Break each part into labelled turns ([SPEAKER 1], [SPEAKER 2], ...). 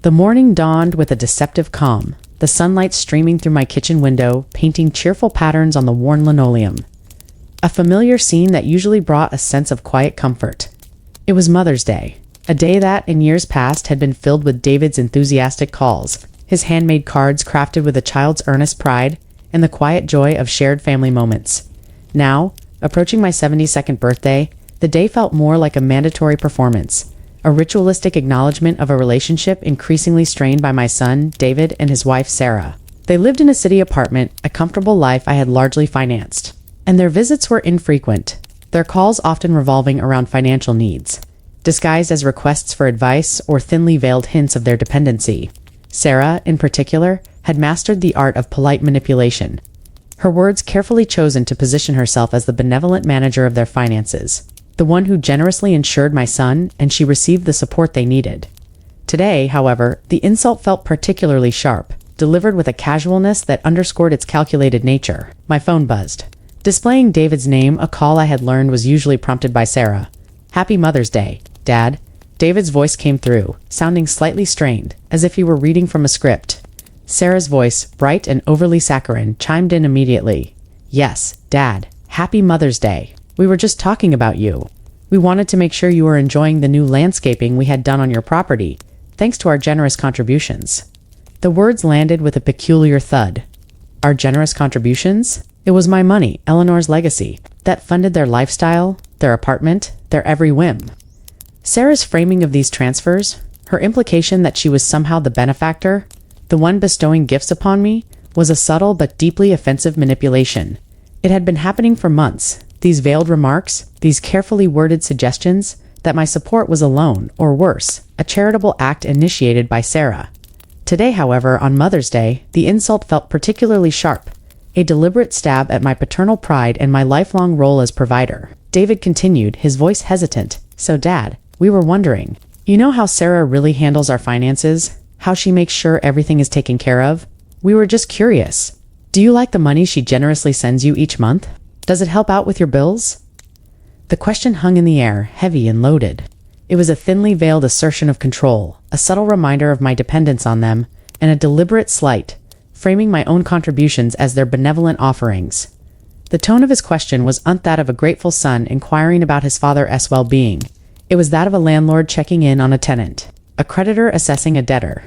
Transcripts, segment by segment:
[SPEAKER 1] The morning dawned with a deceptive calm, the sunlight streaming through my kitchen window, painting cheerful patterns on the worn linoleum. A familiar scene that usually brought a sense of quiet comfort. It was Mother's Day, a day that, in years past, had been filled with David's enthusiastic calls, his handmade cards crafted with a child's earnest pride, and the quiet joy of shared family moments. Now, approaching my 72nd birthday, the day felt more like a mandatory performance, a ritualistic acknowledgement of a relationship increasingly strained by my son, David, and his wife, Sarah. They lived in a city apartment, a comfortable life I had largely financed, and their visits were infrequent, their calls often revolving around financial needs, disguised as requests for advice or thinly veiled hints of their dependency. Sarah, in particular, had mastered the art of polite manipulation, her words carefully chosen to position herself as the benevolent manager of their finances, the one who generously insured my son, and she received the support they needed. Today, however, the insult felt particularly sharp, delivered with a casualness that underscored its calculated nature. My phone buzzed. Displaying David's name, a call I had learned was usually prompted by Sarah. "Happy Mother's Day, Dad." David's voice came through, sounding slightly strained, as if he were reading from a script. Sarah's voice, bright and overly saccharine, chimed in immediately. "Yes, Dad. Happy Mother's Day. We were just talking about you. We wanted to make sure you were enjoying the new landscaping we had done on your property, thanks to our generous contributions." The words landed with a peculiar thud. Our generous contributions? It was my money, Eleanor's legacy, that funded their lifestyle, their apartment, their every whim. Sarah's framing of these transfers, her implication that she was somehow the benefactor, the one bestowing gifts upon me, was a subtle but deeply offensive manipulation. It had been happening for months, these veiled remarks, these carefully worded suggestions, that my support was a loan, or worse, a charitable act initiated by Sarah. Today, however, on Mother's Day, the insult felt particularly sharp, a deliberate stab at my paternal pride and my lifelong role as provider. David continued, his voice hesitant. "So, Dad, we were wondering, you know how Sarah really handles our finances? How she makes sure everything is taken care of? We were just curious. Do you like the money she generously sends you each month? Does it help out with your bills?" The question hung in the air, heavy and loaded. It was a thinly veiled assertion of control, a subtle reminder of my dependence on them, and a deliberate slight, framing my own contributions as their benevolent offerings. The tone of his question was not that of a grateful son inquiring about his father's well-being. It was that of a landlord checking in on a tenant, a creditor assessing a debtor.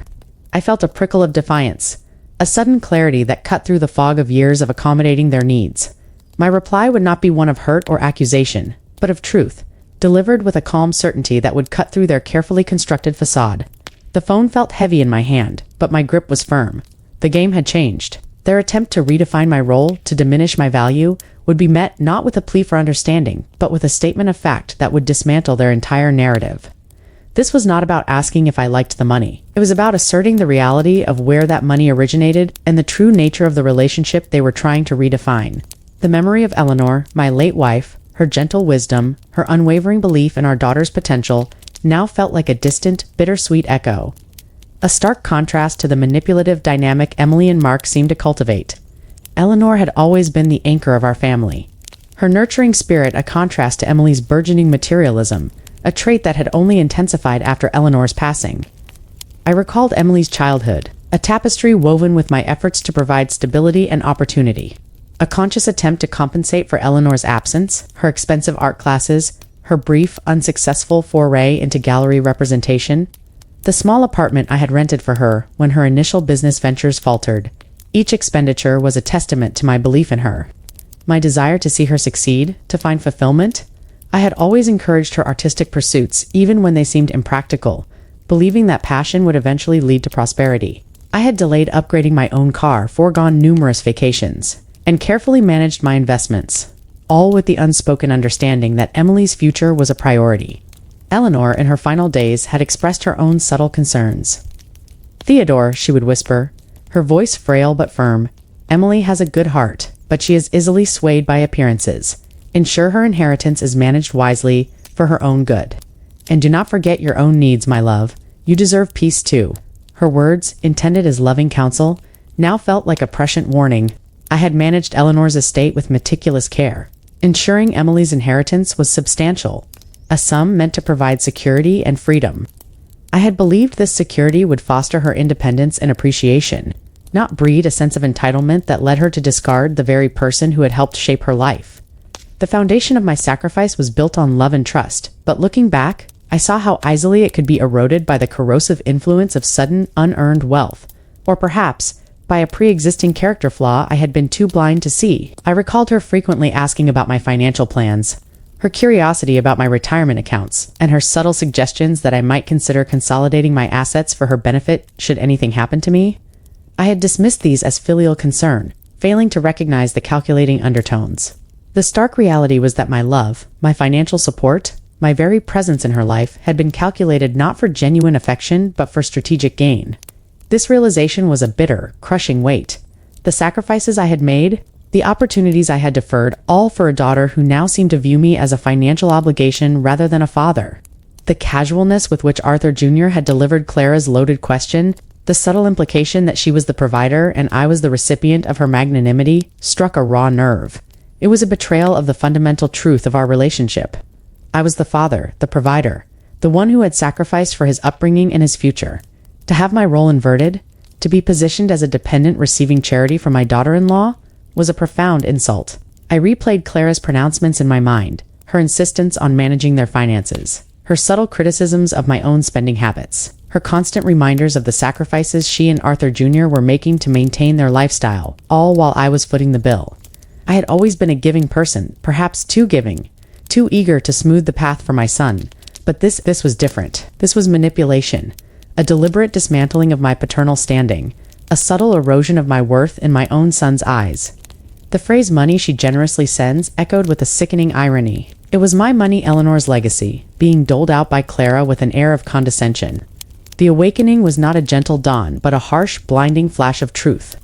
[SPEAKER 1] I felt a prickle of defiance, a sudden clarity that cut through the fog of years of accommodating their needs. My reply would not be one of hurt or accusation, but of truth, delivered with a calm certainty that would cut through their carefully constructed facade. The phone felt heavy in my hand, but my grip was firm. The game had changed. Their attempt to redefine my role, to diminish my value, would be met not with a plea for understanding, but with a statement of fact that would dismantle their entire narrative. This was not about asking if I liked the money. It was about asserting the reality of where that money originated and the true nature of the relationship they were trying to redefine. The memory of Eleanor, my late wife, her gentle wisdom, her unwavering belief in our daughter's potential, now felt like a distant, bittersweet echo. A stark contrast to the manipulative dynamic Emily and Mark seemed to cultivate. Eleanor had always been the anchor of our family. Her nurturing spirit a contrast to Emily's burgeoning materialism, a trait that had only intensified after Eleanor's passing. I recalled Emily's childhood, a tapestry woven with my efforts to provide stability and opportunity. A conscious attempt to compensate for Eleanor's absence, her expensive art classes, her brief, unsuccessful foray into gallery representation. The small apartment I had rented for her when her initial business ventures faltered. Each expenditure was a testament to my belief in her. My desire to see her succeed, to find fulfillment. I had always encouraged her artistic pursuits, even when they seemed impractical, believing that passion would eventually lead to prosperity. I had delayed upgrading my own car, foregone numerous vacations, and carefully managed my investments, all with the unspoken understanding that Emily's future was a priority. Eleanor, in her final days, had expressed her own subtle concerns. "Theodore," she would whisper, her voice frail but firm, "Emily has a good heart, but she is easily swayed by appearances. Ensure her inheritance is managed wisely for her own good. And do not forget your own needs, my love. You deserve peace too." Her words, intended as loving counsel, now felt like a prescient warning. I had managed Eleanor's estate with meticulous care, ensuring Emily's inheritance was substantial, a sum meant to provide security and freedom. I had believed this security would foster her independence and appreciation, not breed a sense of entitlement that led her to discard the very person who had helped shape her life. The foundation of my sacrifice was built on love and trust, but looking back, I saw how easily it could be eroded by the corrosive influence of sudden, unearned wealth, or perhaps by a pre-existing character flaw I had been too blind to see. I recalled her frequently asking about my financial plans, her curiosity about my retirement accounts, and her subtle suggestions that I might consider consolidating my assets for her benefit should anything happen to me. I had dismissed these as filial concern, failing to recognize the calculating undertones. The stark reality was that my love, my financial support, my very presence in her life had been calculated not for genuine affection but for strategic gain. This realization was a bitter, crushing weight. The sacrifices I had made, the opportunities I had deferred, all for a daughter who now seemed to view me as a financial obligation rather than a father. The casualness with which Arthur Jr. had delivered Clara's loaded question, the subtle implication that she was the provider and I was the recipient of her magnanimity, struck a raw nerve. It was a betrayal of the fundamental truth of our relationship. I was the father, the provider, the one who had sacrificed for his upbringing and his future. To have my role inverted, to be positioned as a dependent receiving charity from my daughter-in-law, was a profound insult. I replayed Clara's pronouncements in my mind, her insistence on managing their finances, her subtle criticisms of my own spending habits, her constant reminders of the sacrifices she and Arthur Jr. were making to maintain their lifestyle, all while I was footing the bill. I had always been a giving person, perhaps too giving, too eager to smooth the path for my son. But this was different. This was manipulation, a deliberate dismantling of my paternal standing, a subtle erosion of my worth in my own son's eyes. The phrase money she generously sends echoed with a sickening irony. It was my money, Eleanor's legacy, being doled out by Clara with an air of condescension. The awakening was not a gentle dawn, but a harsh, blinding flash of truth.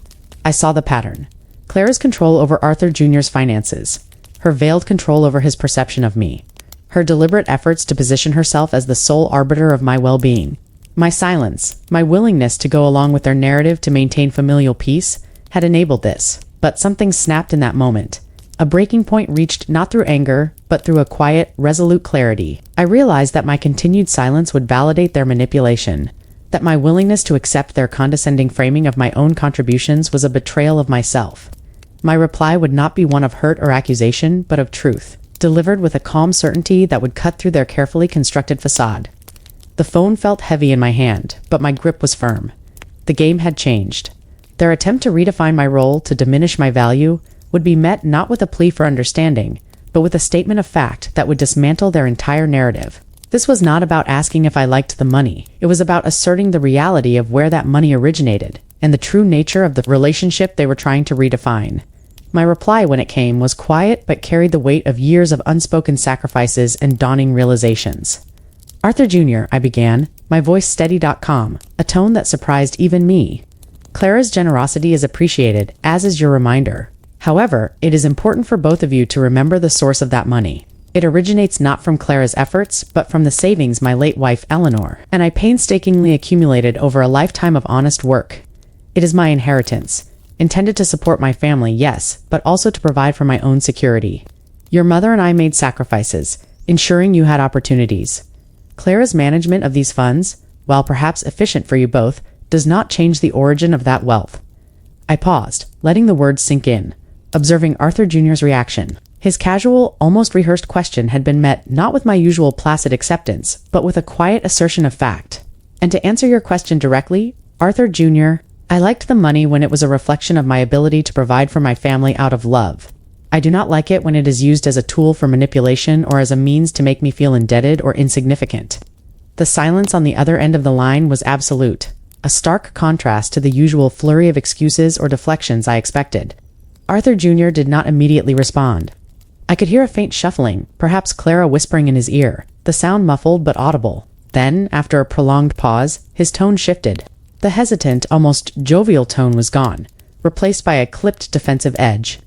[SPEAKER 1] I saw the pattern. Clara's control over Arthur Jr.'s finances, her veiled control over his perception of me, her deliberate efforts to position herself as the sole arbiter of my well-being. My silence, my willingness to go along with their narrative to maintain familial peace, had enabled this. But something snapped in that moment. A breaking point reached not through anger, but through a quiet, resolute clarity. I realized that my continued silence would validate their manipulation, that my willingness to accept their condescending framing of my own contributions was a betrayal of myself. My reply would not be one of hurt or accusation, but of truth, delivered with a calm certainty that would cut through their carefully constructed facade. The phone felt heavy in my hand, but my grip was firm. The game had changed. Their attempt to redefine my role, to diminish my value, would be met not with a plea for understanding, but with a statement of fact that would dismantle their entire narrative. This was not about asking if I liked the money. It was about asserting the reality of where that money originated, and the true nature of the relationship they were trying to redefine. My reply, when it came, was quiet but carried the weight of years of unspoken sacrifices and dawning realizations. Arthur Jr., I began, my voice steady.com, a tone that surprised even me. Clara's generosity is appreciated, as is your reminder. However, it is important for both of you to remember the source of that money. It originates not from Clara's efforts, but from the savings my late wife Eleanor and I painstakingly accumulated over a lifetime of honest work. It is my inheritance, intended to support my family, yes, but also to provide for my own security. Your mother and I made sacrifices, ensuring you had opportunities. Clara's management of these funds, while perhaps efficient for you both, does not change the origin of that wealth. I paused, letting the words sink in, observing Arthur Jr.'s reaction. His casual, almost rehearsed question had been met not with my usual placid acceptance, but with a quiet assertion of fact. And to answer your question directly, Arthur Jr., I liked the money when it was a reflection of my ability to provide for my family out of love. I do not like it when it is used as a tool for manipulation or as a means to make me feel indebted or insignificant. The silence on the other end of the line was absolute, a stark contrast to the usual flurry of excuses or deflections I expected. Arthur Jr. did not immediately respond. I could hear a faint shuffling, perhaps Clara whispering in his ear, the sound muffled but audible. Then, after a prolonged pause, his tone shifted. The hesitant, almost jovial tone was gone, replaced by a clipped defensive edge.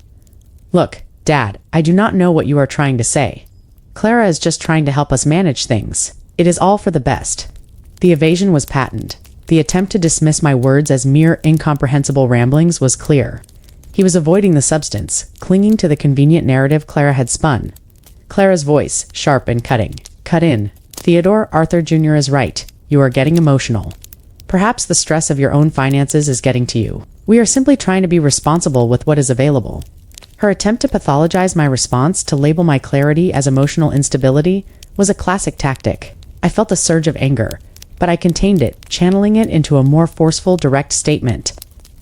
[SPEAKER 1] Look, Dad, I do not know what you are trying to say. Clara is just trying to help us manage things. It is all for the best. The evasion was patent. The attempt to dismiss my words as mere incomprehensible ramblings was clear. He was avoiding the substance, clinging to the convenient narrative Clara had spun. Clara's voice, sharp and cutting, cut in. Theodore, Arthur Jr. is right. You are getting emotional. Perhaps the stress of your own finances is getting to you. We are simply trying to be responsible with what is available." Her attempt to pathologize my response to label my clarity as emotional instability was a classic tactic. I felt a surge of anger, but I contained it, channeling it into a more forceful, direct statement.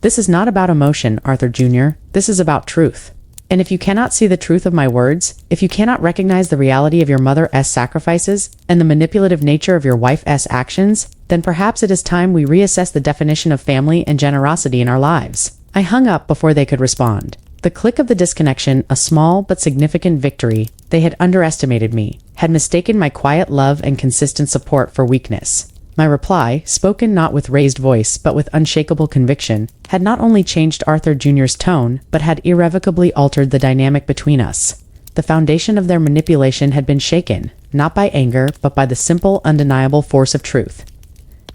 [SPEAKER 1] "This is not about emotion, Arthur Jr. This is about truth. And if you cannot see the truth of my words, if you cannot recognize the reality of your mother's sacrifices and the manipulative nature of your wife's actions, then perhaps it is time we reassess the definition of family and generosity in our lives." I hung up before they could respond. The click of the disconnection, a small but significant victory. They had underestimated me, had mistaken my quiet love and consistent support for weakness. My reply, spoken not with raised voice but with unshakable conviction, had not only changed Arthur Jr.'s tone, but had irrevocably altered the dynamic between us. The foundation of their manipulation had been shaken, not by anger, but by the simple, undeniable force of truth.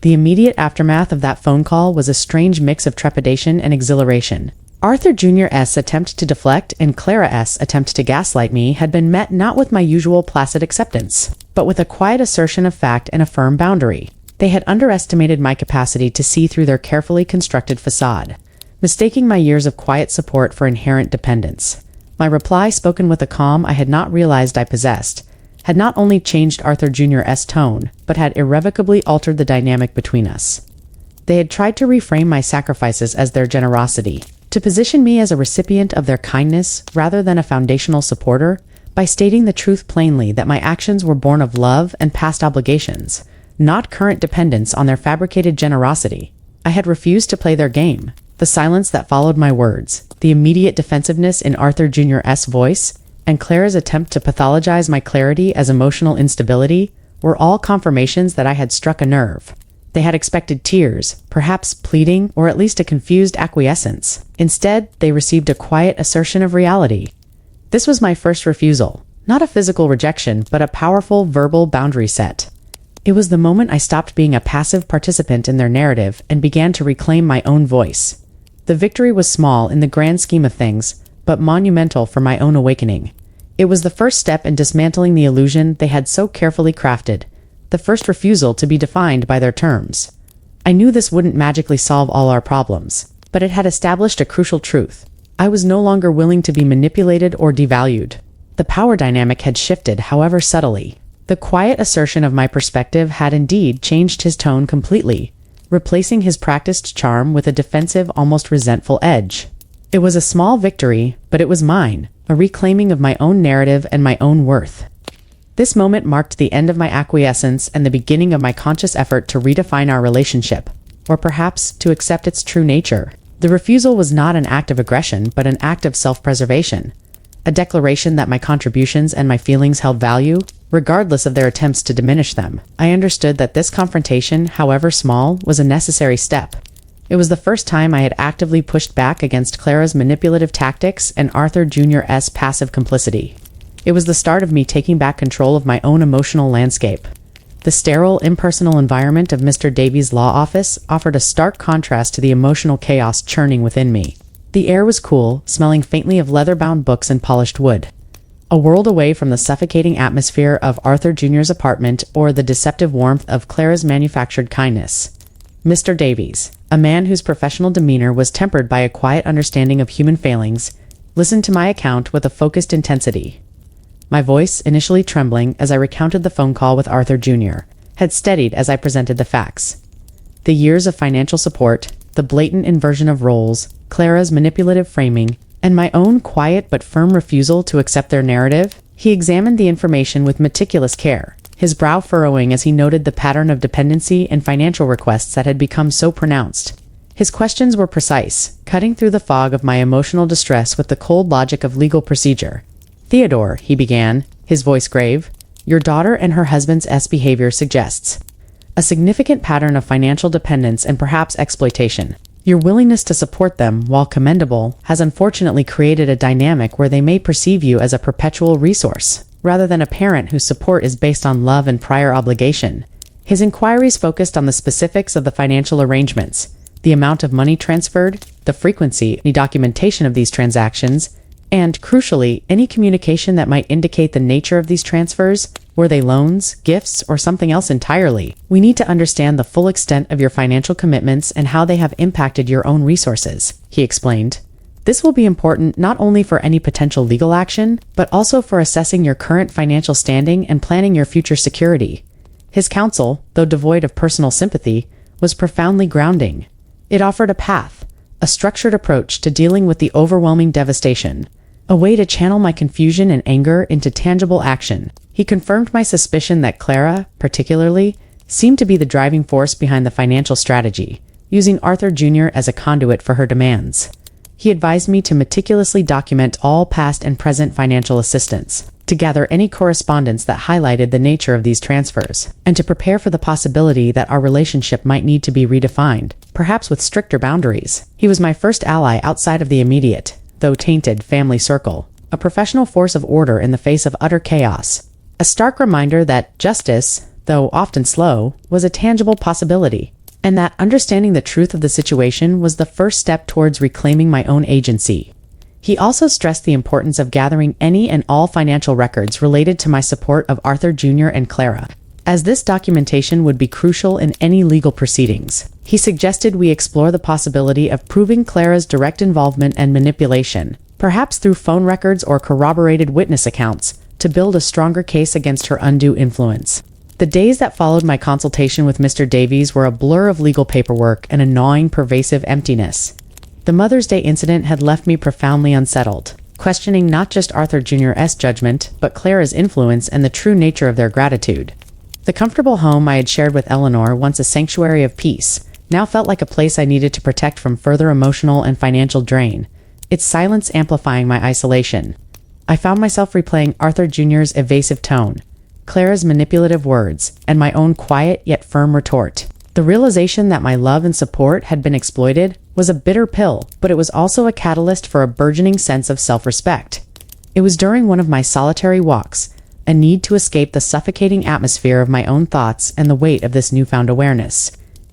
[SPEAKER 1] The immediate aftermath of that phone call was a strange mix of trepidation and exhilaration. Arthur Jr.'s attempt to deflect and Clara's attempt to gaslight me had been met not with my usual placid acceptance, but with a quiet assertion of fact and a firm boundary. They had underestimated my capacity to see through their carefully constructed facade, mistaking my years of quiet support for inherent dependence. My reply, spoken with a calm I had not realized I possessed, had not only changed Arthur Jr.'s tone, but had irrevocably altered the dynamic between us. They had tried to reframe my sacrifices as their generosity, to position me as a recipient of their kindness rather than a foundational supporter, by stating the truth plainly that my actions were born of love and past obligations, not current dependence on their fabricated generosity. I had refused to play their game. The silence that followed my words, the immediate defensiveness in Arthur Jr.'s voice, and Clara's attempt to pathologize my clarity as emotional instability were all confirmations that I had struck a nerve. They had expected tears, perhaps pleading, or at least a confused acquiescence. Instead, they received a quiet assertion of reality. This was my first refusal, not a physical rejection, but a powerful verbal boundary set. It was the moment I stopped being a passive participant in their narrative and began to reclaim my own voice. The victory was small in the grand scheme of things, but monumental for my own awakening. It was the first step in dismantling the illusion they had so carefully crafted, the first refusal to be defined by their terms. I knew this wouldn't magically solve all our problems, but it had established a crucial truth. I was no longer willing to be manipulated or devalued. The power dynamic had shifted, however subtly. The quiet assertion of my perspective had indeed changed his tone completely, replacing his practiced charm with a defensive, almost resentful edge. It was a small victory, but it was mine, a reclaiming of my own narrative and my own worth. This moment marked the end of my acquiescence and the beginning of my conscious effort to redefine our relationship, or perhaps to accept its true nature. The refusal was not an act of aggression, but an act of self-preservation, a declaration that my contributions and my feelings held value, regardless of their attempts to diminish them. I understood that this confrontation, however small, was a necessary step. It was the first time I had actively pushed back against Clara's manipulative tactics and Arthur Jr.'s passive complicity. It was the start of me taking back control of my own emotional landscape. The sterile, impersonal environment of Mr. Davies' law office offered a stark contrast to the emotional chaos churning within me. The air was cool, smelling faintly of leather-bound books and polished wood. A world away from the suffocating atmosphere of Arthur Jr.'s apartment or the deceptive warmth of Clara's manufactured kindness. Mr. Davies, a man whose professional demeanor was tempered by a quiet understanding of human failings, listened to my account with a focused intensity. My voice, initially trembling as I recounted the phone call with Arthur Jr., had steadied as I presented the facts. The years of financial support, the blatant inversion of roles, Clara's manipulative framing, and my own quiet but firm refusal to accept their narrative, he examined the information with meticulous care, his brow furrowing as he noted the pattern of dependency and financial requests that had become so pronounced. His questions were precise, cutting through the fog of my emotional distress with the cold logic of legal procedure. "Theodore," he began, his voice grave, "your daughter and her husband's behavior suggests a significant pattern of financial dependence and perhaps exploitation. Your willingness to support them, while commendable, has unfortunately created a dynamic where they may perceive you as a perpetual resource, rather than a parent whose support is based on love and prior obligation." His inquiries focused on the specifics of the financial arrangements, the amount of money transferred, the frequency and documentation of these transactions, and, crucially, any communication that might indicate the nature of these transfers, Were they loans, gifts, or something else entirely? We need to understand the full extent of your financial commitments and how they have impacted your own resources, he explained. This will be important not only for any potential legal action, but also for assessing your current financial standing and planning your future security. His counsel, though devoid of personal sympathy, was profoundly grounding. It offered a path, a structured approach to dealing with the overwhelming devastation, a way to channel my confusion and anger into tangible action. He confirmed my suspicion that Clara, particularly, seemed to be the driving force behind the financial strategy, using Arthur Jr. as a conduit for her demands. He advised me to meticulously document all past and present financial assistance, to gather any correspondence that highlighted the nature of these transfers, and to prepare for the possibility that our relationship might need to be redefined, perhaps with stricter boundaries. He was my first ally outside of the immediate, though tainted, family circle, a professional force of order in the face of utter chaos. A stark reminder that justice, though often slow, was a tangible possibility, and that understanding the truth of the situation was the first step towards reclaiming my own agency. He also stressed the importance of gathering any and all financial records related to my support of Arthur Jr. and Clara, as this documentation would be crucial in any legal proceedings. He suggested we explore the possibility of proving Clara's direct involvement and manipulation, perhaps through phone records or corroborated witness accounts, to build a stronger case against her undue influence. The days that followed my consultation with Mr. Davies were a blur of legal paperwork and a gnawing, pervasive emptiness. The Mother's Day incident had left me profoundly unsettled, questioning not just Arthur Jr.'s judgment, but Clara's influence and the true nature of their gratitude. The comfortable home I had shared with Eleanor, once a sanctuary of peace, now felt like a place I needed to protect from further emotional and financial drain, its silence amplifying my isolation. I found myself replaying Arthur Jr.'s evasive tone, Clara's manipulative words, and my own quiet yet firm retort. The realization that my love and support had been exploited was a bitter pill, but it was also a catalyst for a burgeoning sense of self-respect. It was during one of my solitary walks, a need to escape the suffocating atmosphere of my own thoughts and the weight of this newfound awareness,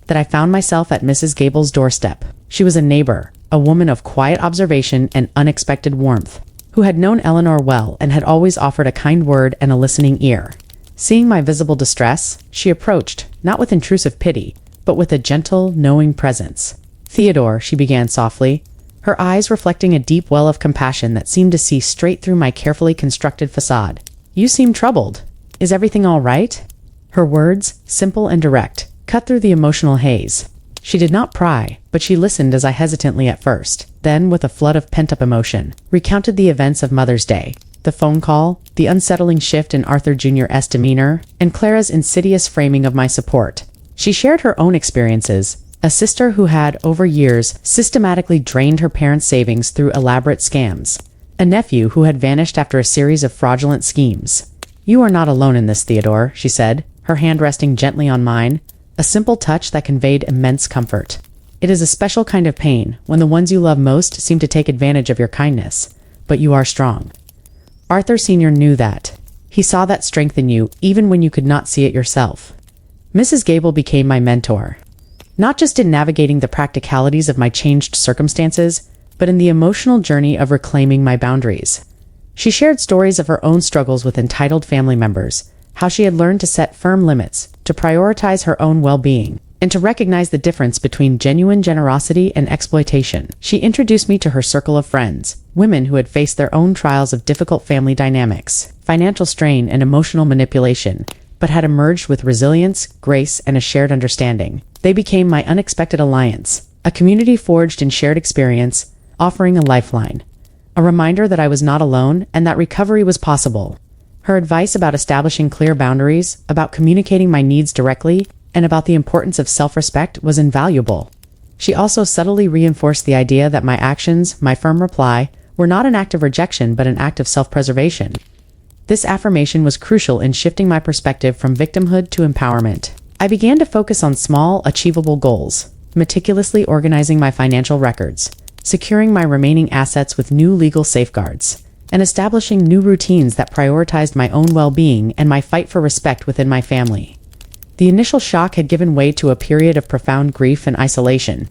[SPEAKER 1] that I found myself at Mrs. Gable's doorstep. She was a neighbor, a woman of quiet observation and unexpected warmth, who had known Eleanor well and had always offered a kind word and a listening ear. Seeing my visible distress, she approached, not with intrusive pity, but with a gentle, knowing presence. "Theodore," she began softly, her eyes reflecting a deep well of compassion that seemed to see straight through my carefully constructed facade. "You seem troubled. Is everything all right?" Her words, simple and direct, cut through the emotional haze. She did not pry, but she listened as I hesitantly at first, then, with a flood of pent-up emotion, recounted the events of Mother's Day, the phone call, the unsettling shift in Arthur Jr.'s demeanor, and Clara's insidious framing of my support. She shared her own experiences, a sister who had, over years, systematically drained her parents' savings through elaborate scams, a nephew who had vanished after a series of fraudulent schemes. "You are not alone in this, Theodore," she said, her hand resting gently on mine, a simple touch that conveyed immense comfort. "It is a special kind of pain, when the ones you love most seem to take advantage of your kindness, but you are strong." Arthur Sr. knew that. He saw that strength in you, even when you could not see it yourself. Mrs. Gable became my mentor, not just in navigating the practicalities of my changed circumstances, but in the emotional journey of reclaiming my boundaries. She shared stories of her own struggles with entitled family members, how she had learned to set firm limits, to prioritize her own well-being, and to recognize the difference between genuine generosity and exploitation. She introduced me to her circle of friends, women who had faced their own trials of difficult family dynamics, financial strain and emotional manipulation, but had emerged with resilience, grace, and a shared understanding. They became my unexpected alliance, a community forged in shared experience, offering a lifeline, a reminder that I was not alone and that recovery was possible. Her advice about establishing clear boundaries, about communicating my needs directly, and about the importance of self-respect was invaluable. She also subtly reinforced the idea that my actions, my firm reply, were not an act of rejection but an act of self-preservation. This affirmation was crucial in shifting my perspective from victimhood to empowerment. I began to focus on small, achievable goals, meticulously organizing my financial records, securing my remaining assets with new legal safeguards, and establishing new routines that prioritized my own well-being and my fight for respect within my family. The initial shock had given way to a period of profound grief and isolation,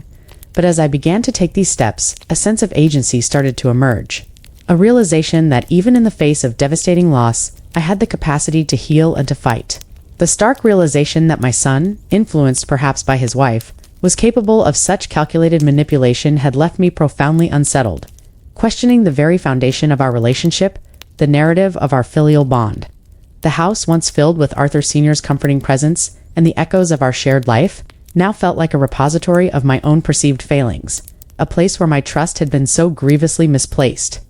[SPEAKER 1] but as I began to take these steps, a sense of agency started to emerge. A realization that even in the face of devastating loss, I had the capacity to heal and to fight. The stark realization that my son, influenced perhaps by his wife, was capable of such calculated manipulation had left me profoundly unsettled, questioning the very foundation of our relationship, the narrative of our filial bond. The house, once filled with Arthur Sr.'s comforting presence and the echoes of our shared life, now felt like a repository of my own perceived failings, a place where my trust had been so grievously misplaced.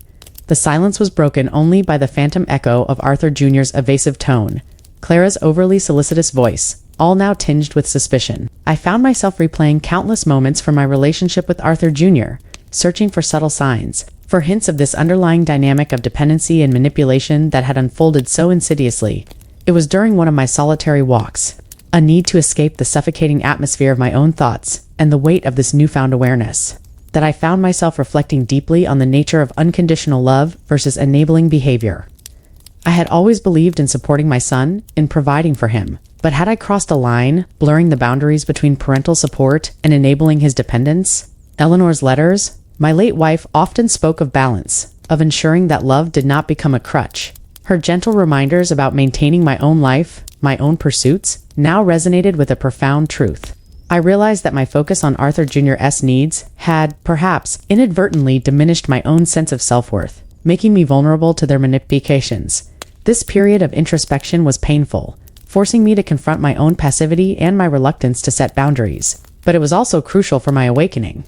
[SPEAKER 1] The silence was broken only by the phantom echo of Arthur Jr.'s evasive tone, Clara's overly solicitous voice, all now tinged with suspicion. I found myself replaying countless moments from my relationship with Arthur Jr., searching for subtle signs, for hints of this underlying dynamic of dependency and manipulation that had unfolded so insidiously. It was during one of my solitary walks, a need to escape the suffocating atmosphere of my own thoughts and the weight of this newfound awareness, that I found myself reflecting deeply on the nature of unconditional love versus enabling behavior. I had always believed in supporting my son, in providing for him, but had I crossed a line, blurring the boundaries between parental support and enabling his dependence? Eleanor's letters, my late wife, often spoke of balance, of ensuring that love did not become a crutch. Her gentle reminders about maintaining my own life, my own pursuits, now resonated with a profound truth. I realized that my focus on Arthur Jr.'s needs had, perhaps, inadvertently diminished my own sense of self-worth, making me vulnerable to their manipulations. This period of introspection was painful, forcing me to confront my own passivity and my reluctance to set boundaries. But it was also crucial for my awakening.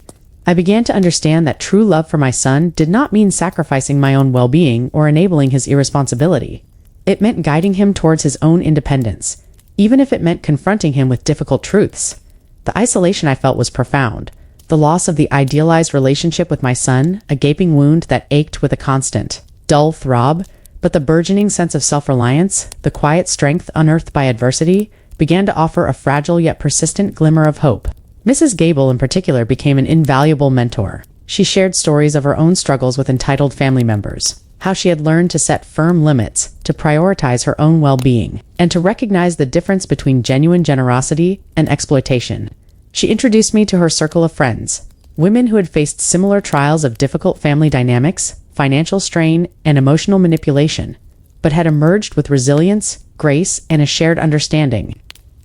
[SPEAKER 1] I began to understand that true love for my son did not mean sacrificing my own well-being or enabling his irresponsibility. It meant guiding him towards his own independence, even if it meant confronting him with difficult truths. The isolation I felt was profound. The loss of the idealized relationship with my son, a gaping wound that ached with a constant, dull throb, but the burgeoning sense of self-reliance, the quiet strength unearthed by adversity, began to offer a fragile yet persistent glimmer of hope. Mrs. Gable in particular became an invaluable mentor. She shared stories of her own struggles with entitled family members, how she had learned to set firm limits, to prioritize her own well-being, and to recognize the difference between genuine generosity and exploitation. She introduced me to her circle of friends, women who had faced similar trials of difficult family dynamics, financial strain, and emotional manipulation, but had emerged with resilience, grace, and a shared understanding.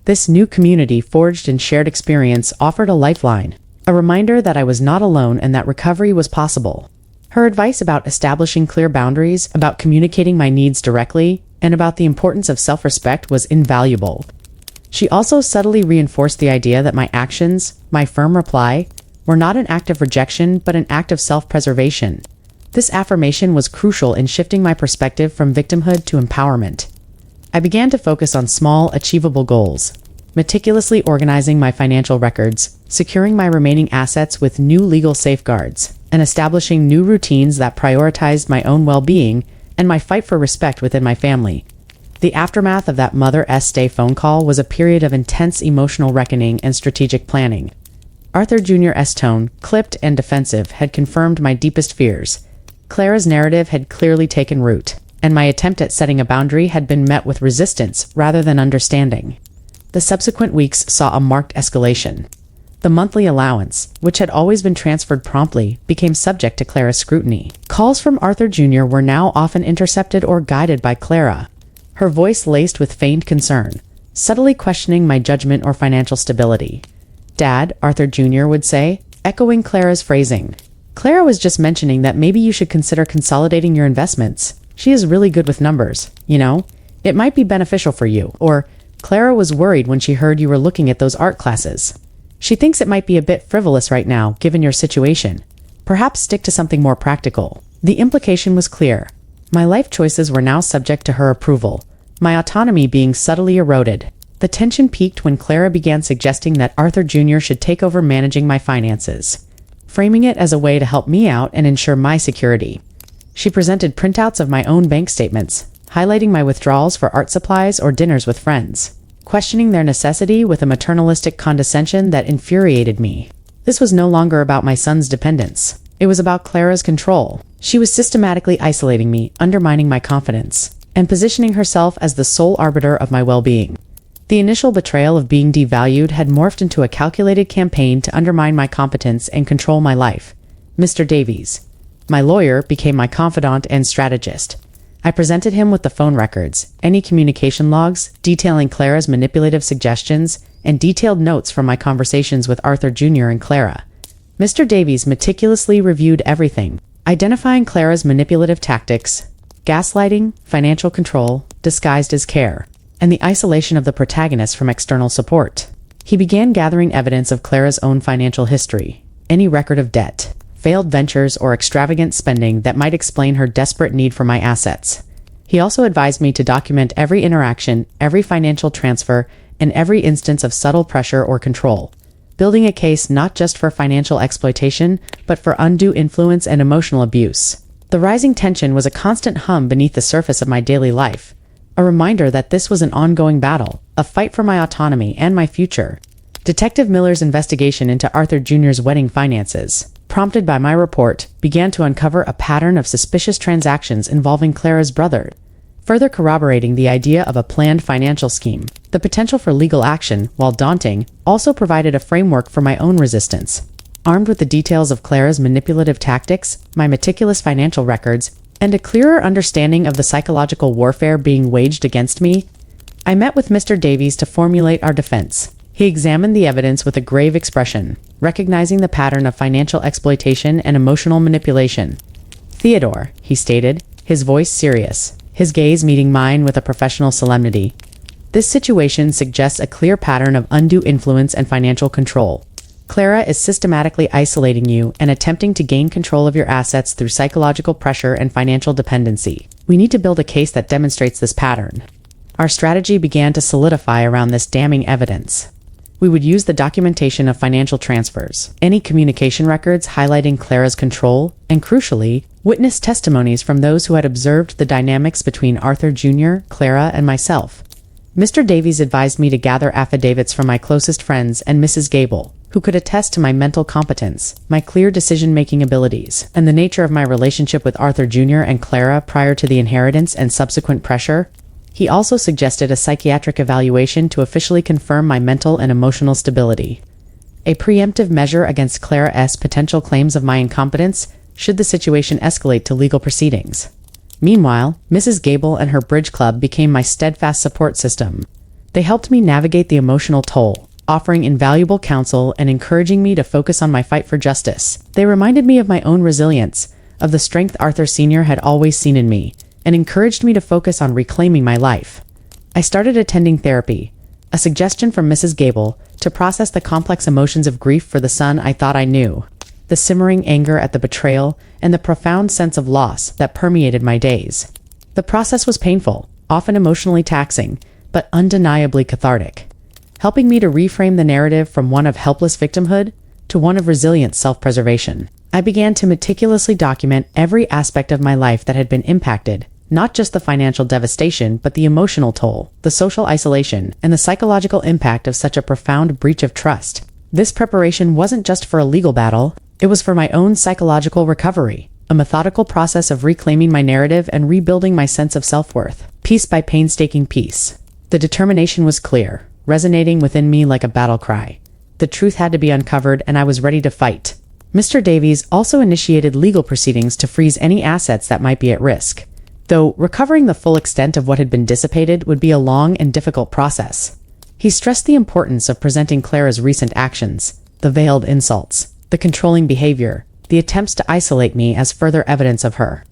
[SPEAKER 1] This new community, forged in shared experience, offered a lifeline, a reminder that I was not alone and that recovery was possible. Her advice about establishing clear boundaries, about communicating my needs directly, and about the importance of self-respect was invaluable. She also subtly reinforced the idea that my actions, my firm reply, were not an act of rejection but an act of self-preservation. This affirmation was crucial in shifting my perspective from victimhood to empowerment. I began to focus on small, achievable goals, meticulously organizing my financial records, securing my remaining assets with new legal safeguards, and establishing new routines that prioritized my own well-being and my fight for respect within my family. The aftermath of that Mother's Day phone call was a period of intense emotional reckoning and strategic planning. Arthur Jr.'s tone, clipped and defensive, had confirmed my deepest fears. Clara's narrative had clearly taken root, and my attempt at setting a boundary had been met with resistance rather than understanding. The subsequent weeks saw a marked escalation. The monthly allowance, which had always been transferred promptly, became subject to Clara's scrutiny. Calls from Arthur Jr. were now often intercepted or guided by Clara, her voice laced with feigned concern, subtly questioning my judgment or financial stability. "Dad," Arthur Jr. would say, echoing Clara's phrasing. "Clara was just mentioning that maybe you should consider consolidating your investments. She is really good with numbers, you know? It might be beneficial for you." Or, "Clara was worried when she heard you were looking at those art classes. She thinks it might be a bit frivolous right now, given your situation. Perhaps stick to something more practical." The implication was clear. My life choices were now subject to her approval, my autonomy being subtly eroded. The tension peaked when Clara began suggesting that Arthur Jr. should take over managing my finances, framing it as a way to help me out and ensure my security. She presented printouts of my own bank statements, highlighting my withdrawals for art supplies or dinners with friends, questioning their necessity with a maternalistic condescension that infuriated me. This was no longer about my son's dependence. It was about Clara's control. She was systematically isolating me, undermining my confidence, and positioning herself as the sole arbiter of my well-being. The initial betrayal of being devalued had morphed into a calculated campaign to undermine my competence and control my life. Mr. Davies, my lawyer, became my confidant and strategist. I presented him with the phone records, any communication logs detailing Clara's manipulative suggestions, and detailed notes from my conversations with Arthur Jr. and Clara. Mr. Davies meticulously reviewed everything, identifying Clara's manipulative tactics, gaslighting, financial control, disguised as care, and the isolation of the protagonist from external support. He began gathering evidence of Clara's own financial history, any record of debt, failed ventures, or extravagant spending that might explain her desperate need for my assets. He also advised me to document every interaction, every financial transfer, and every instance of subtle pressure or control, building a case not just for financial exploitation, but for undue influence and emotional abuse. The rising tension was a constant hum beneath the surface of my daily life, a reminder that this was an ongoing battle, a fight for my autonomy and my future. Detective Miller's investigation into Arthur Jr.'s wedding finances, prompted by my report, began to uncover a pattern of suspicious transactions involving Clara's brother, further corroborating the idea of a planned financial scheme. The potential for legal action, while daunting, also provided a framework for my own resistance. Armed with the details of Clara's manipulative tactics, my meticulous financial records, and a clearer understanding of the psychological warfare being waged against me, I met with Mr. Davies to formulate our defense. He examined the evidence with a grave expression, recognizing the pattern of financial exploitation and emotional manipulation. "Theodore," he stated, his voice serious, his gaze meeting mine with a professional solemnity, "this situation suggests a clear pattern of undue influence and financial control. Clara is systematically isolating you and attempting to gain control of your assets through psychological pressure and financial dependency. We need to build a case that demonstrates this pattern." Our strategy began to solidify around this damning evidence. We would use the documentation of financial transfers, any communication records highlighting Clara's control, and crucially, witness testimonies from those who had observed the dynamics between Arthur Jr., Clara, and myself. Mr. Davies advised me to gather affidavits from my closest friends and Mrs. Gable, who could attest to my mental competence, my clear decision-making abilities, and the nature of my relationship with Arthur Jr. and Clara prior to the inheritance and subsequent pressure. He also suggested a psychiatric evaluation to officially confirm my mental and emotional stability, a preemptive measure against Clara's potential claims of my incompetence should the situation escalate to legal proceedings. Meanwhile, Mrs. Gable and her bridge club became my steadfast support system. They helped me navigate the emotional toll, offering invaluable counsel and encouraging me to focus on my fight for justice. They reminded me of my own resilience, of the strength Arthur Sr. had always seen in me, and encouraged me to focus on reclaiming my life. I started attending therapy, a suggestion from Mrs. Gable, to process the complex emotions of grief for the son I thought I knew, the simmering anger at the betrayal, and the profound sense of loss that permeated my days. The process was painful, often emotionally taxing, but undeniably cathartic, helping me to reframe the narrative from one of helpless victimhood to one of resilient self-preservation. I began to meticulously document every aspect of my life that had been impacted, not just the financial devastation, but the emotional toll, the social isolation, and the psychological impact of such a profound breach of trust. This preparation wasn't just for a legal battle, it was for my own psychological recovery, a methodical process of reclaiming my narrative and rebuilding my sense of self-worth, piece by painstaking piece. The determination was clear, resonating within me like a battle cry. The truth had to be uncovered, and I was ready to fight. Mr. Davies also initiated legal proceedings to freeze any assets that might be at risk, though recovering the full extent of what had been dissipated would be a long and difficult process. He stressed the importance of presenting Clara's recent actions, the veiled insults, the controlling behavior, the attempts to isolate me as further evidence of her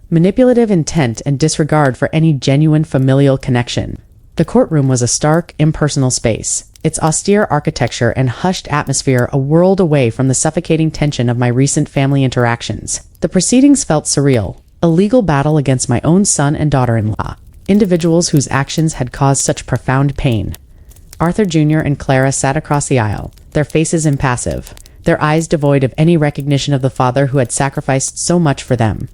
[SPEAKER 1] manipulative intent and disregard for any genuine familial connection. The courtroom was a stark, impersonal space, its austere architecture and hushed atmosphere a world away from the suffocating tension of my recent family interactions. The proceedings felt surreal, a legal battle against my own son and daughter-in-law, individuals whose actions had caused such profound pain. Arthur Jr. and Clara sat across the aisle, their faces impassive, their eyes devoid of any recognition of the father who had sacrificed so much for them.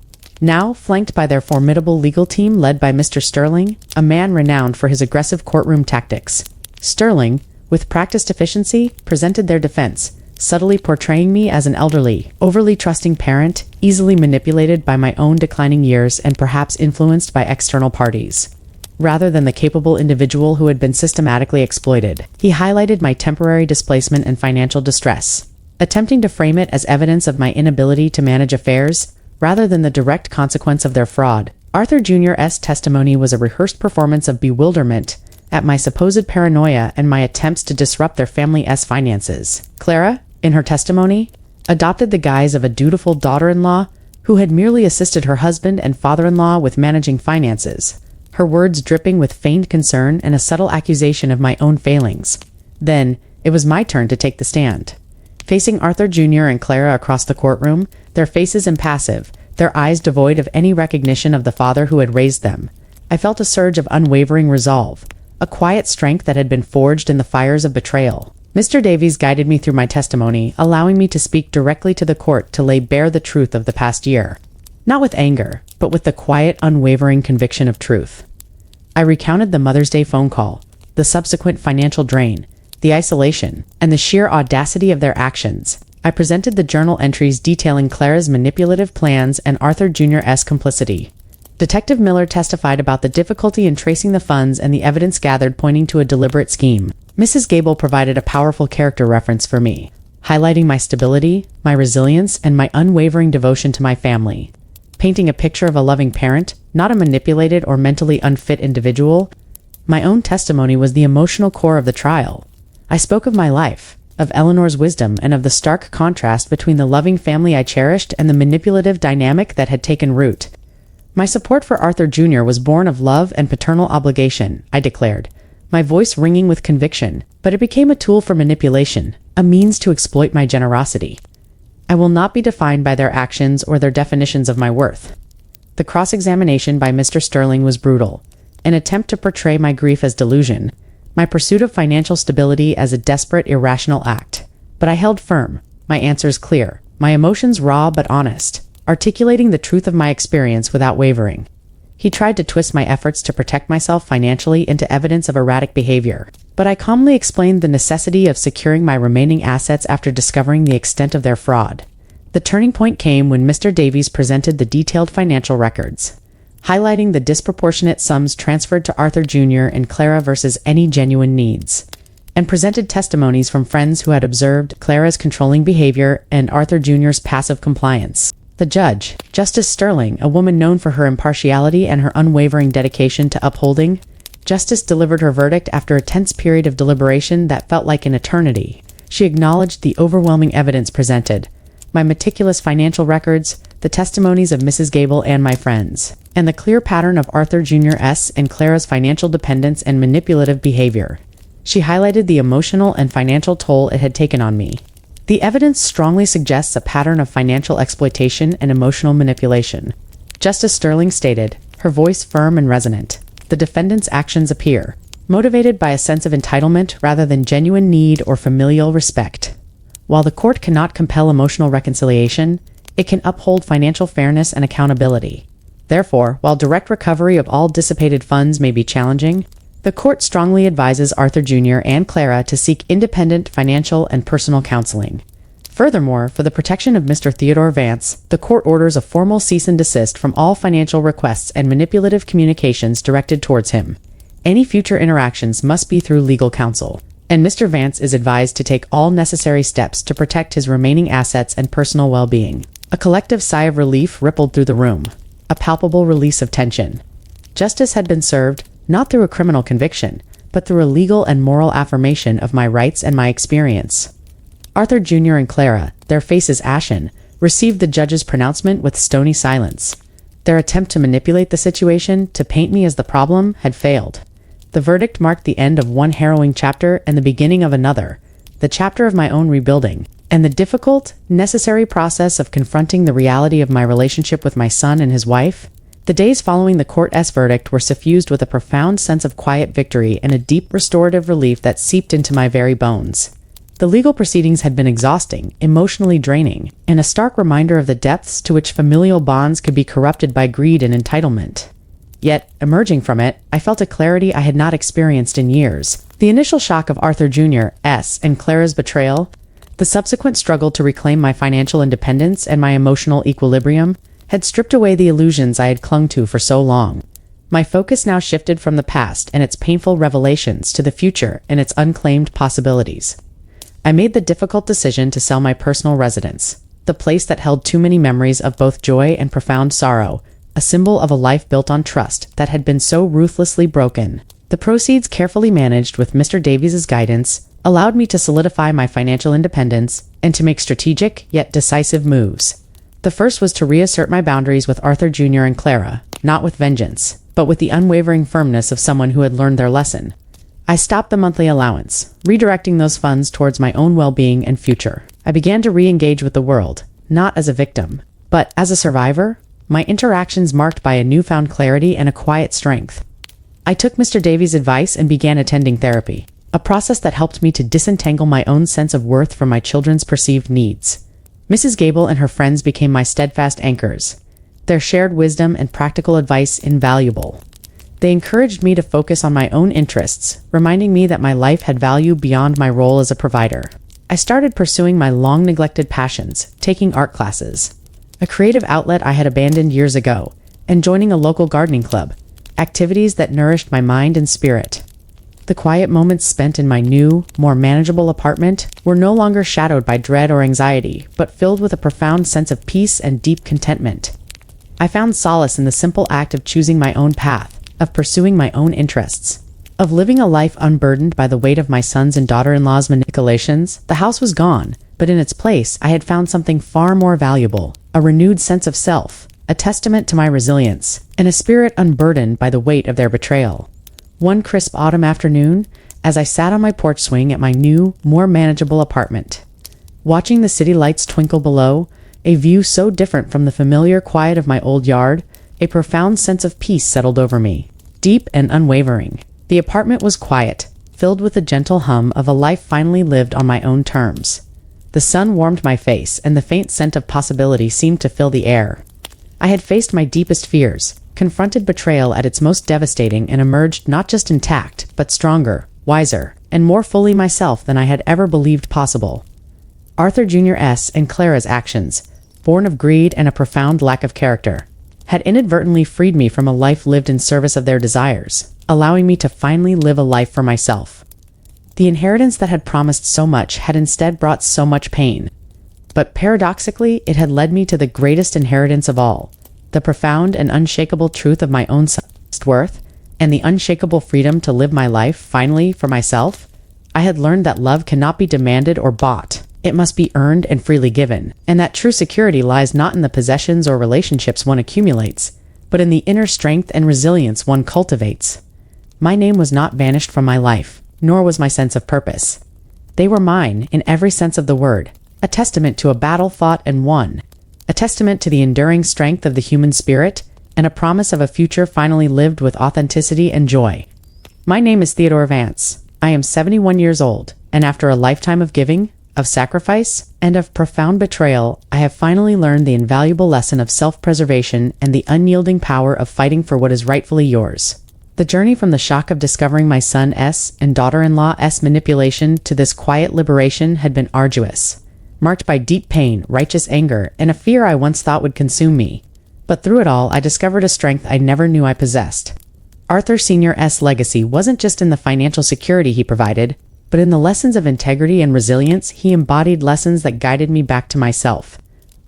[SPEAKER 1] Now, flanked by their formidable legal team led by Mr. Sterling, a man renowned for his aggressive courtroom tactics. Sterling, with practiced efficiency, presented their defense, subtly portraying me as an elderly, overly trusting parent, easily manipulated by my own declining years and perhaps influenced by external parties, rather than the capable individual who had been systematically exploited. He highlighted my temporary displacement and financial distress, attempting to frame it as evidence of my inability to manage affairs, rather than the direct consequence of their fraud. Arthur Jr.'s testimony was a rehearsed performance of bewilderment at my supposed paranoia and my attempts to disrupt their family's finances. Clara, in her testimony, adopted the guise of a dutiful daughter-in-law who had merely assisted her husband and father-in-law with managing finances, her words dripping with feigned concern and a subtle accusation of my own failings. Then, it was my turn to take the stand. Facing Arthur Jr. and Clara across the courtroom, their faces impassive, their eyes devoid of any recognition of the father who had raised them, I felt a surge of unwavering resolve, a quiet strength that had been forged in the fires of betrayal. Mr. Davies guided me through my testimony, allowing me to speak directly to the court to lay bare the truth of the past year. Not with anger, but with the quiet, unwavering conviction of truth. I recounted the Mother's Day phone call, the subsequent financial drain, the isolation, and the sheer audacity of their actions. I presented the journal entries detailing Clara's manipulative plans and Arthur Jr.'s complicity. Detective Miller testified about the difficulty in tracing the funds and the evidence gathered pointing to a deliberate scheme. Mrs. Gable provided a powerful character reference for me, highlighting my stability, my resilience, and my unwavering devotion to my family. Painting a picture of a loving parent, not a manipulated or mentally unfit individual, my own testimony was the emotional core of the trial. I spoke of my life, of Eleanor's wisdom, and of the stark contrast between the loving family I cherished and the manipulative dynamic that had taken root. My support for Arthur Jr. was born of love and paternal obligation, I declared, my voice ringing with conviction, but it became a tool for manipulation, a means to exploit my generosity. I will not be defined by their actions or their definitions of my worth. The cross-examination by Mr. Sterling was brutal, an attempt to portray my grief as delusion, my pursuit of financial stability as a desperate, irrational act. But I held firm, my answers clear, my emotions raw but honest, articulating the truth of my experience without wavering. He tried to twist my efforts to protect myself financially into evidence of erratic behavior, but I calmly explained the necessity of securing my remaining assets after discovering the extent of their fraud. The turning point came when Mr. Davies presented the detailed financial records, highlighting the disproportionate sums transferred to Arthur Jr. and Clara versus any genuine needs, and presented testimonies from friends who had observed Clara's controlling behavior and Arthur Jr.'s passive compliance. The judge, Justice Sterling, a woman known for her impartiality and her unwavering dedication to upholding justice, delivered her verdict after a tense period of deliberation that felt like an eternity. She acknowledged the overwhelming evidence presented, my meticulous financial records, the testimonies of Mrs. Gable and my friends, and the clear pattern of Arthur Jr.'s and Clara's financial dependence and manipulative behavior. She highlighted the emotional and financial toll it had taken on me. The evidence strongly suggests a pattern of financial exploitation and emotional manipulation. Justice Sterling stated, her voice firm and resonant. The defendant's actions appear motivated by a sense of entitlement rather than genuine need or familial respect. While the court cannot compel emotional reconciliation, it can uphold financial fairness and accountability. Therefore, while direct recovery of all dissipated funds may be challenging, the court strongly advises Arthur Jr. and Clara to seek independent financial and personal counseling. Furthermore, for the protection of Mr. Theodore Vance, the court orders a formal cease and desist from all financial requests and manipulative communications directed towards him. Any future interactions must be through legal counsel, and Mr. Vance is advised to take all necessary steps to protect his remaining assets and personal well-being. A collective sigh of relief rippled through the room, a palpable release of tension. Justice had been served, not through a criminal conviction, but through a legal and moral affirmation of my rights and my experience. Arthur Jr. and Clara, their faces ashen, received the judge's pronouncement with stony silence. Their attempt to manipulate the situation, to paint me as the problem, had failed. The verdict marked the end of one harrowing chapter and the beginning of another, the chapter of my own rebuilding, and the difficult, necessary process of confronting the reality of my relationship with my son and his wife. The days following the court's verdict were suffused with a profound sense of quiet victory and a deep restorative relief that seeped into my very bones. The legal proceedings had been exhausting, emotionally draining, and a stark reminder of the depths to which familial bonds could be corrupted by greed and entitlement. Yet, emerging from it, I felt a clarity I had not experienced in years. The initial shock of Arthur Jr.'s and Clara's betrayal, the subsequent struggle to reclaim my financial independence and my emotional equilibrium, had stripped away the illusions I had clung to for so long. My focus now shifted from the past and its painful revelations to the future and its unclaimed possibilities. I made the difficult decision to sell my personal residence, the place that held too many memories of both joy and profound sorrow, a symbol of a life built on trust that had been so ruthlessly broken. The proceeds, carefully managed with Mr. Davies's guidance, allowed me to solidify my financial independence and to make strategic yet decisive moves. The first was to reassert my boundaries with Arthur Jr. and Clara, not with vengeance, but with the unwavering firmness of someone who had learned their lesson. I stopped the monthly allowance, redirecting those funds towards my own well-being and future. I began to re-engage with the world, not as a victim, but as a survivor, my interactions marked by a newfound clarity and a quiet strength. I took Mr. Davies' advice and began attending therapy, a process that helped me to disentangle my own sense of worth from my children's perceived needs. Mrs. Gable and her friends became my steadfast anchors, their shared wisdom and practical advice invaluable. They encouraged me to focus on my own interests, reminding me that my life had value beyond my role as a provider. I started pursuing my long-neglected passions, taking art classes, a creative outlet I had abandoned years ago, and joining a local gardening club, activities that nourished my mind and spirit. The quiet moments spent in my new, more manageable apartment were no longer shadowed by dread or anxiety, but filled with a profound sense of peace and deep contentment. I found solace in the simple act of choosing my own path, of pursuing my own interests, of living a life unburdened by the weight of my sons and daughter-in-law's manipulations. The house was gone, but in its place I had found something far more valuable, a renewed sense of self, a testament to my resilience, and a spirit unburdened by the weight of their betrayal. One crisp autumn afternoon, as I sat on my porch swing at my new, more manageable apartment, watching the city lights twinkle below, a view so different from the familiar quiet of my old yard, a profound sense of peace settled over me, deep and unwavering. The apartment was quiet, filled with the gentle hum of a life finally lived on my own terms. The sun warmed my face, and the faint scent of possibility seemed to fill the air. I had faced my deepest fears, confronted betrayal at its most devastating, and emerged not just intact, but stronger, wiser, and more fully myself than I had ever believed possible. Arthur Jr.'s and Clara's actions, born of greed and a profound lack of character, had inadvertently freed me from a life lived in service of their desires, allowing me to finally live a life for myself. The inheritance that had promised so much had instead brought so much pain. But paradoxically, it had led me to the greatest inheritance of all, the profound and unshakable truth of my own self-worth, and the unshakable freedom to live my life, finally, for myself. I had learned that love cannot be demanded or bought. It must be earned and freely given, and that true security lies not in the possessions or relationships one accumulates, but in the inner strength and resilience one cultivates. My name was not banished from my life, nor was my sense of purpose. They were mine in every sense of the word, a testament to a battle fought and won, a testament to the enduring strength of the human spirit, and a promise of a future finally lived with authenticity and joy. My name is Theodore Vance. I am 71 years old, and after a lifetime of giving, of sacrifice, and of profound betrayal, I have finally learned the invaluable lesson of self-preservation and the unyielding power of fighting for what is rightfully yours. The journey from the shock of discovering my son's and daughter-in-law's manipulation to this quiet liberation had been arduous, marked by deep pain, righteous anger, and a fear I once thought would consume me. But through it all, I discovered a strength I never knew I possessed. Arthur Sr.'s legacy wasn't just in the financial security he provided, but in the lessons of integrity and resilience. He embodied lessons that guided me back to myself.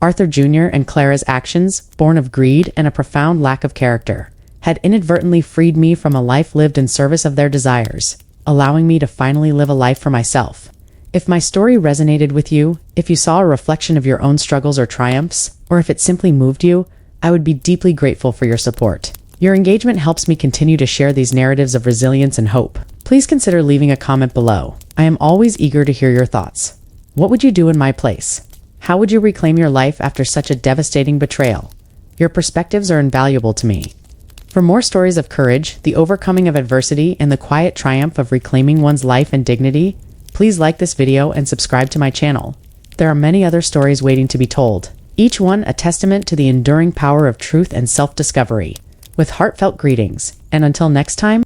[SPEAKER 1] Arthur Jr. and Clara's actions, born of greed and a profound lack of character, had inadvertently freed me from a life lived in service of their desires, allowing me to finally live a life for myself. If my story resonated with you, if you saw a reflection of your own struggles or triumphs, or if it simply moved you, I would be deeply grateful for your support. Your engagement helps me continue to share these narratives of resilience and hope. Please consider leaving a comment below. I am always eager to hear your thoughts. What would you do in my place? How would you reclaim your life after such a devastating betrayal? Your perspectives are invaluable to me. For more stories of courage, the overcoming of adversity, and the quiet triumph of reclaiming one's life and dignity, please like this video and subscribe to my channel. There are many other stories waiting to be told, each one a testament to the enduring power of truth and self-discovery. With heartfelt greetings, and until next time,